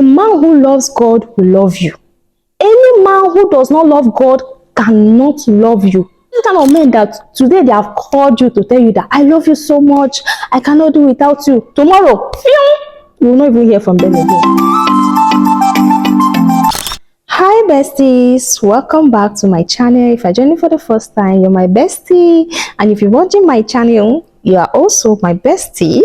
man who loves God will love you. Any man who does not love God cannot love you. This kind of men that today they have called you to tell you that I love you so much, I cannot do without you. Tomorrow, you will not even hear from them again. Hi besties, welcome back to my channel. If you're joining for the first time, you're my bestie, and if you're watching my channel, you are also my bestie.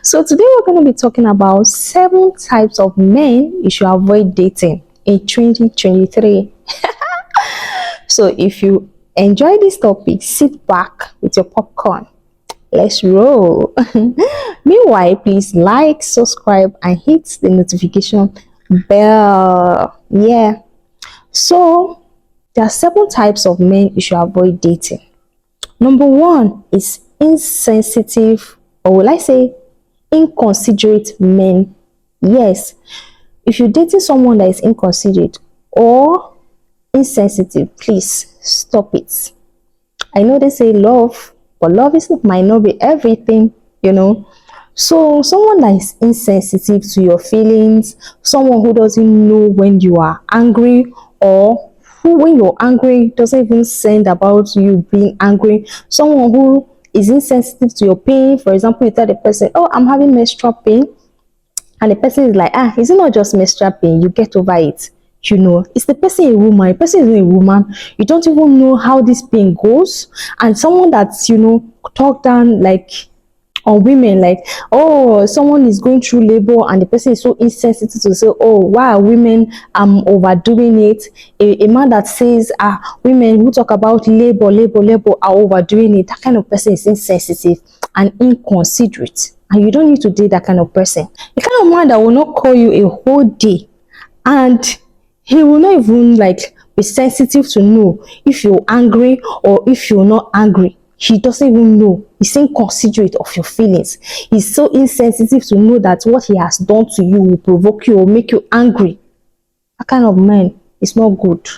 So today we're going to be talking about 7 types of men you should avoid dating in 2023. So if you enjoy this topic, sit back with your popcorn. Let's roll. Meanwhile, please like, subscribe, and hit the notification bell. Yeah. So there are 7 types of men you should avoid dating. Number 1 is insensitive, or will I say inconsiderate men. Yes, if you're dating someone that is inconsiderate or insensitive, please stop it. I know they say love, but love might not be everything, you know. So someone that is insensitive to your feelings, someone who doesn't know when you are angry, or who when you're angry doesn't even send about you being angry, someone who is insensitive to your pain. For example, you tell the person, oh, I'm having menstrual pain, and the person is like, it's not just menstrual pain, you get over it. You know, it's the person a woman, the person isn't a woman, you don't even know how this pain goes. And someone that's, you know, talk down like on women, like, oh, someone is going through labor, and the person is so insensitive to say, oh, why are women overdoing it? A man that says women who talk about labor are overdoing it, that kind of person is insensitive and inconsiderate, and you don't need to date that kind of person. The kind of man that will not call you a whole day, and he will not even like be sensitive to know if you're angry or if you're not angry. He doesn't even know. He's inconsiderate of your feelings. He's so insensitive to know that what he has done to you will provoke you or make you angry. That kind of man is not good.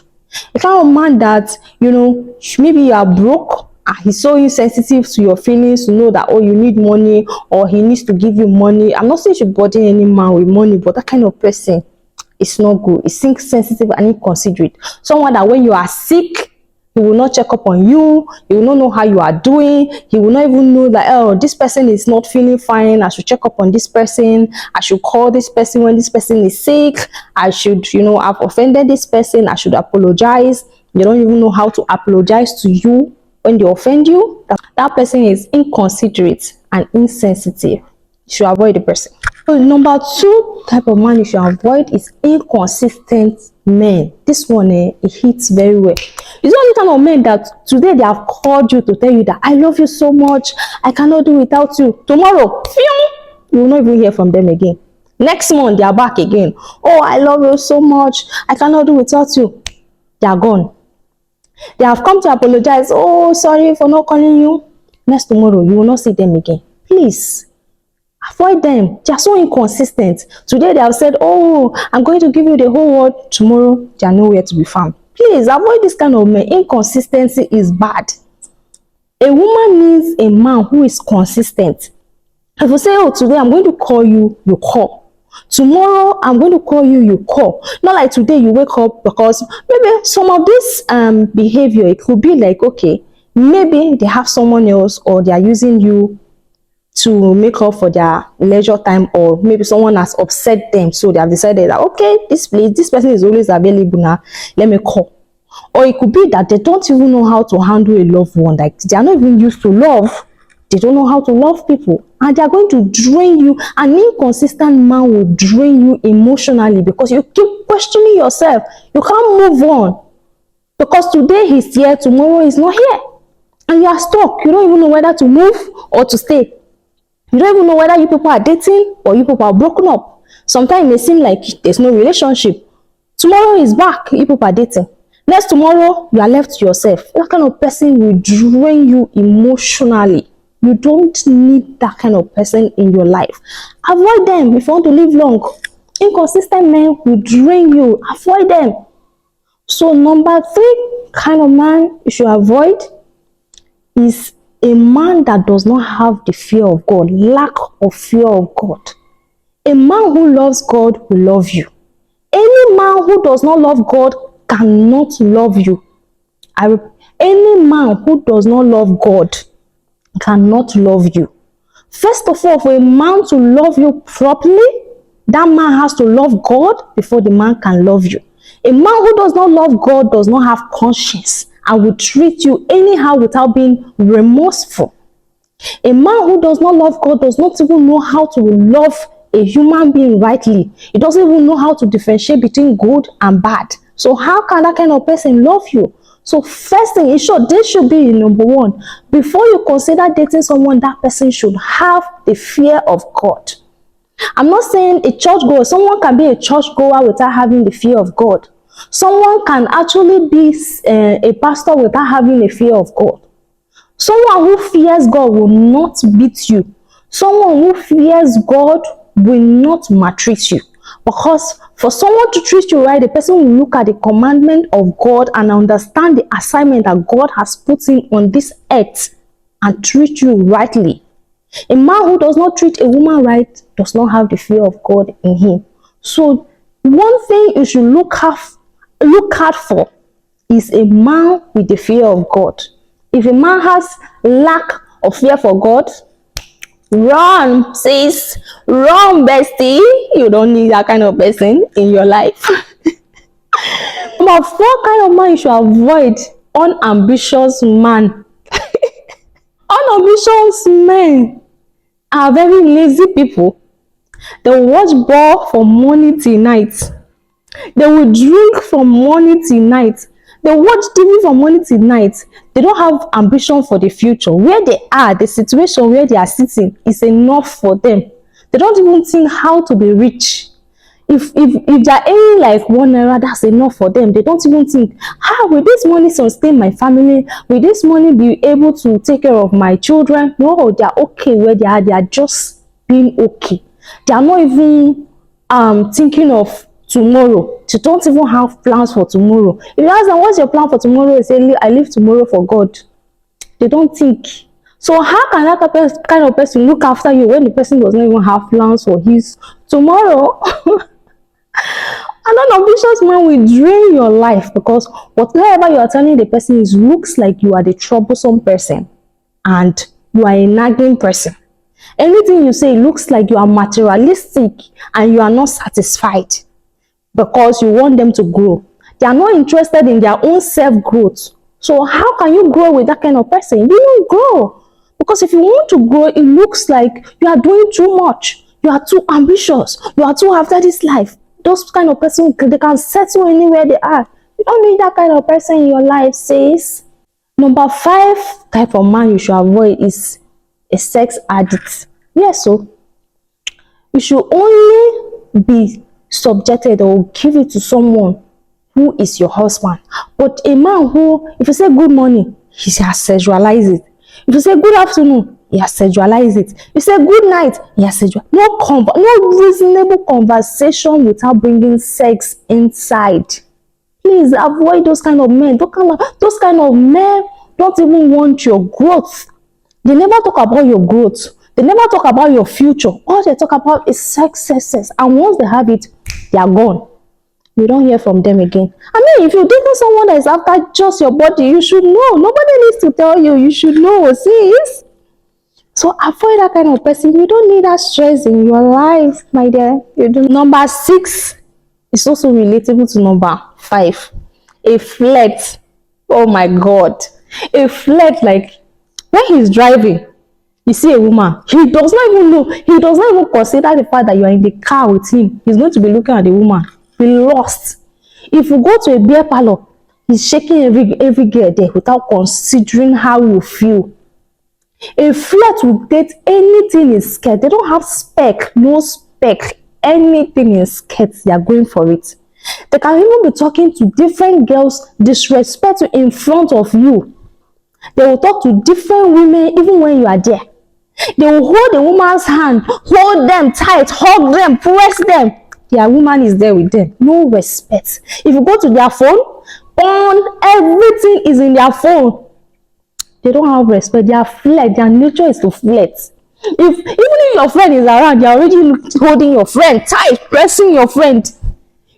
The kind of man that, you know, maybe you are broke, and he's so insensitive to your feelings to know that, oh, you need money or he needs to give you money. I'm not saying you should burden any man with money, but that kind of person is not good. It's insensitive and inconsiderate. Someone that when you are sick, he will not check up on you. He will not know how you are doing. He will not even know that, oh, this person is not feeling fine, I should check up on this person. I should call this person when this person is sick. I should, you know, I've offended this person, I should apologize. You don't even know how to apologize to you when they offend you. That person is inconsiderate and insensitive. You should avoid the person. So number 2 type of man you should avoid is inconsistent men. This one, it hits very well. It's not the kind of men that today they have called you to tell you that I love you so much, I cannot do without you. Tomorrow, you will not even hear from them again. Next month, they are back again. Oh, I love you so much, I cannot do without you. They are gone. They have come to apologize. Oh, sorry for not calling you. Next tomorrow, you will not see them again. Please avoid them. They are so inconsistent. Today they have said, oh, I'm going to give you the whole world. Tomorrow they are nowhere to be found. Please avoid this kind of man. Inconsistency is bad. A woman needs a man who is consistent. If you say, oh, today I'm going to call you, you call. Tomorrow I'm going to call you, you call. Not like today you wake up, because maybe some of this behavior, it could be like, okay, maybe they have someone else, or they are using you to make up for their leisure time, or maybe someone has upset them, so they have decided that, okay, this person is always available now, let me call. Or it could be that they don't even know how to handle a loved one, like they are not even used to love, they don't know how to love people, and they are going to drain you. An inconsistent man will drain you emotionally, because you keep questioning yourself. You can't move on, because today he's here, tomorrow he's not here, and you are stuck. You don't even know whether to move or to stay. You don't even know whether you people are dating or you people are broken up. Sometimes it may seem like there's no relationship. Tomorrow is back, you people are dating. Next tomorrow, you are left to yourself. That kind of person will drain you emotionally. You don't need that kind of person in your life. Avoid them if you want to live long. Inconsistent men will drain you. Avoid them. So number 3 kind of man you should avoid is a man that does not have the fear of God, lack of fear of God. A man who loves God will love you. Any man who does not love God cannot love you. Any man who does not love God cannot love you. First of all, for a man to love you properly, that man has to love God before the man can love you. A man who does not love God does not have conscience and will treat you anyhow without being remorseful. A man who does not love God does not even know how to love a human being rightly. He doesn't even know how to differentiate between good and bad. So how can that kind of person love you? So first thing, in short, this should be number one. Before you consider dating someone, that person should have the fear of God. I'm not saying a church goer. Someone can be a church goer without having the fear of God. Someone can actually be a pastor without having a fear of God. Someone who fears God will not beat you. Someone who fears God will not maltreat you. Because for someone to treat you right, the person will look at the commandment of God and understand the assignment that God has put in on this earth and treat you rightly. A man who does not treat a woman right does not have the fear of God in him. So one thing you should look out for is a man with the fear of God. If a man has lack of fear for God, run, sis, run, bestie. You don't need that kind of person in your life. Number 4 kind of man you should avoid: unambitious man. Unambitious men are very lazy people. They will watch ball from morning till night. They will drink from morning till night. They watch TV from morning till night. They don't have ambition for the future. Where they are, the situation where they are sitting is enough for them. They don't even think how to be rich. If they are earning like 1 naira, that's enough for them. They don't even think, will this money sustain my family? Will this money be able to take care of my children? No, they are okay where they are. They are just being okay. They are not even thinking of tomorrow. They don't even have plans for tomorrow. If you ask them, what's your plan for tomorrow? They say, I live tomorrow for God. They don't think. So how can that kind of person look after you when the person does not even have plans for his tomorrow? An unambitious man will drain your life, because whatever you are telling the person is looks like you are the troublesome person and you are a nagging person. Anything you say looks like you are materialistic and you are not satisfied, because you want them to grow. They are not interested in their own self-growth. So how can you grow with that kind of person? You don't grow. Because if you want to grow, it looks like you are doing too much. You are too ambitious. You are too after this life. Those kind of person, they can settle anywhere they are. You don't need that kind of person in your life, sis. Number 5 type of man you should avoid is a sex addict. Yes, so you should only be subjected or give it to someone who is your husband. But a man who, if you say good morning, he has sexualized it. If you say good afternoon, he has sexualized it. You say good night, he has sexualized it. No reasonable conversation without bringing sex inside. Please avoid those kind of men. Those kind of men don't even want your growth. They never talk about your growth. They never talk about your future. All they talk about is sex. And once they have it, they are gone. You don't hear from them again. I mean, if you're dating someone that is after just your body, you should know. Nobody needs to tell you. You should know, sis. So avoid that kind of person. You don't need that stress in your life, my dear. You do. Number 6 is also relatable to number 5. A flirt. Oh my God. A flirt, like when he's driving, you see a woman, he does not even know, he does not even consider the fact that you are in the car with him. He's going to be looking at the woman. Be lost. If you go to a beer parlor, he's shaking every girl there without considering how you feel. A flirt will date anything in skirt. They don't have spec, no spec. Anything in skirts, they are going for it. They can even be talking to different girls, disrespect you in front of you. They will talk to different women even when you are there. They will hold a woman's hand, hold them tight, hug them, press them. Their woman is there with them. No respect. If you go to their phone, everything is in their phone. They don't have respect. They are flirt. Their nature is to flirt. Even if your friend is around, you're already holding your friend tight, pressing your friend.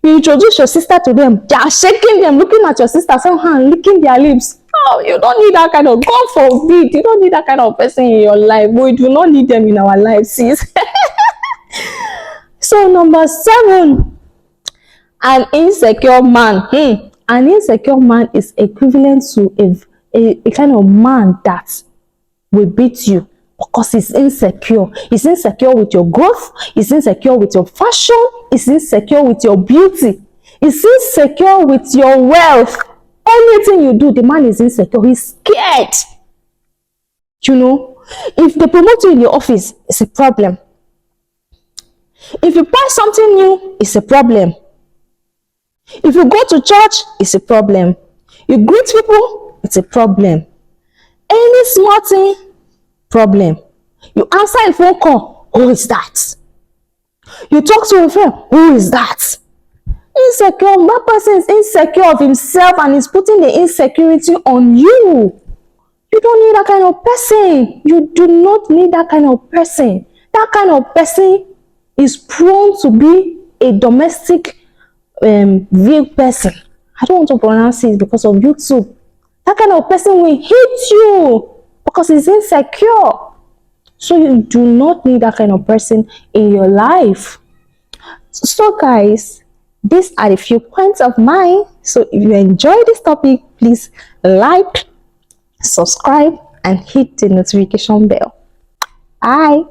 You introduce your sister to them, they are shaking them, looking at your sister somehow and licking their lips. Oh, you don't need that kind of, God forbid, you don't need that kind of person in your life. We do not need them in our lives, sis. So number 7, an insecure man. An insecure man is equivalent to a kind of man that will beat you because he's insecure. He's insecure with your growth. He's insecure with your fashion. He's insecure with your beauty. He's insecure with your wealth. Anything you do, the man is insecure. He's scared. You know, if they promote you in the office, it's a problem. If you buy something new, it's a problem. If you go to church, it's a problem. You greet people, it's a problem. Any small thing, problem. You answer a phone call, who is that? You talk to a friend, who is that? Insecure. That person is insecure of himself and is putting the insecurity on you. You don't need that kind of person. You do not need that kind of person. That kind of person is prone to be a domestic real person. I don't want to pronounce it because of YouTube. That kind of person will hate you because he's insecure. So you do not need that kind of person in your life. So guys, these are the few points of mine. So if you enjoy this topic, please like, subscribe, and hit the notification bell. Bye.